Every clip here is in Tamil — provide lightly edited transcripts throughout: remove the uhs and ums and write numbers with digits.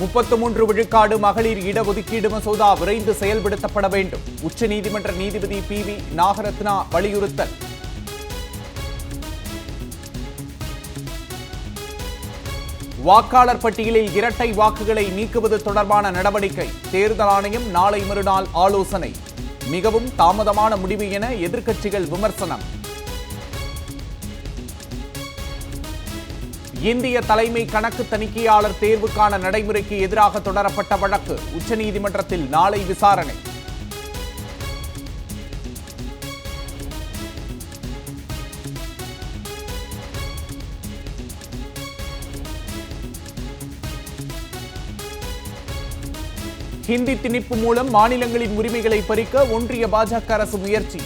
33 விழுக்காடு மகளிர் இடஒதுக்கீடு மசோதா விரைந்து செயல்படுத்தப்பட வேண்டும். உச்சநீதிமன்ற நீதிபதி PV நாகரத்னா வலியுறுத்தல். வாக்காளர் பட்டியலில் இரட்டை வாக்குகளை நீக்குவது தொடர்பான நடவடிக்கை தேர்தல் ஆணையம் நாளை மறுநாள் ஆலோசனை. மிகவும் தாமதமான முடிவு என எதிர்க்கட்சிகள் விமர்சனம். இந்திய தலைமை கணக்கு தணிக்கையாளர் தேர்வுக்கான நடைமுறைக்கு எதிராக தொடரப்பட்ட வழக்கு உச்சநீதிமன்றத்தில் நாளை விசாரணை. ஹிந்தி திணிப்பு மூலம் மாநிலங்களின் உரிமைகளை பறிக்க ஒன்றிய பாஜக அரசு முயற்சி.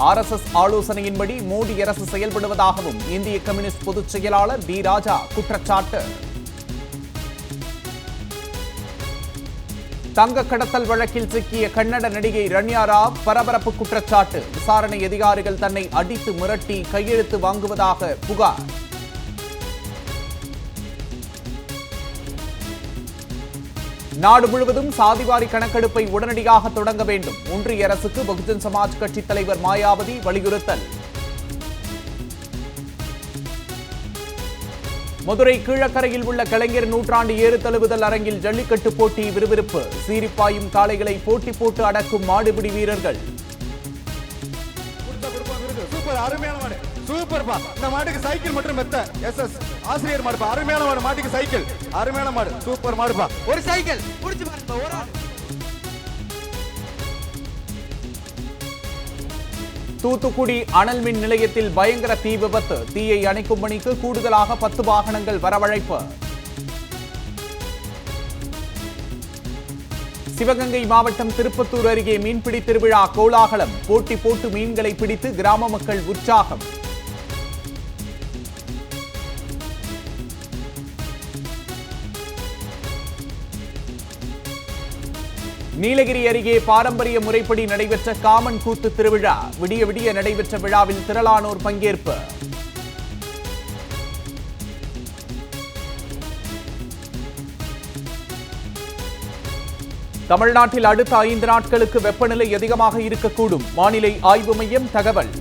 RSS ஆலோசனையின்படி மோடி அரசு செயல்படுவதாகவும் இந்திய கம்யூனிஸ்ட் பொதுச் செயலாளர் டி ராஜா குற்றச்சாட்டு. தங்க கடத்தல் வழக்கில் சிக்கிய கன்னட நடிகை ரன்யா ராவ் பரபரப்பு குற்றச்சாட்டு. விசாரணை அதிகாரிகள் தன்னை அடித்து மிரட்டி கையெழுத்து வாங்குவதாக புகார். நாடு முழுவதும் சாதிவாரி கணக்கெடுப்பை உடனடியாக தொடங்க வேண்டும். ஒன்றிய அரசுக்கு பகுஜன் சமாஜ் கட்சி தலைவர் மாயாவதி வலியுறுத்தல். மதுரை கீழக்கரையில் உள்ள கலைஞர் நூற்றாண்டு ஏறு தழுவுதல் அரங்கில் ஜல்லிக்கட்டு போட்டி விறுவிறுப்பு. சீரிப்பாயும் காளைகளை போட்டி போட்டு அடக்கும் மாடுபிடி வீரர்கள். சூப்பர்பா. இந்த மாட்டுக்கு சைக்கிள் மற்றும் மெத்த SS ஆசிரியர் மாடுப்பா. அருமையான மாடு. மாட்டுக்கு சைக்கிள். அருமையான மாடு. சூப்பர் மாடுப்பா. ஒரு சைக்கிள் புடிச்சு பாருங்க. ஒரு ஆள். தூத்துக்குடி அனல் மின் நிலையத்தில் பயங்கர தீ விபத்து. தீயை அணைக்கும் பணிக்கு கூடுதலாக 10 வாகனங்கள் வரவழைப்பு. சிவகங்கை மாவட்டம் திருப்பத்தூர் அருகே மீன்பிடி திருவிழா கோலாகலம். போட்டி போட்டு மீன்களை பிடித்து கிராம மக்கள் உற்சாகம். நீலகிரி அருகே பாரம்பரிய முறைப்படி நடைபெற்ற காமன் கூத்து திருவிழா. விடிய விடிய நடைபெற்ற விழாவில் திரளானோர் பங்கேற்பு. தமிழ்நாட்டில் அடுத்த 5 நாட்களுக்கு வெப்பநிலை அதிகமாக இருக்கக்கூடும். வானிலை ஆய்வு மையம் தகவல்.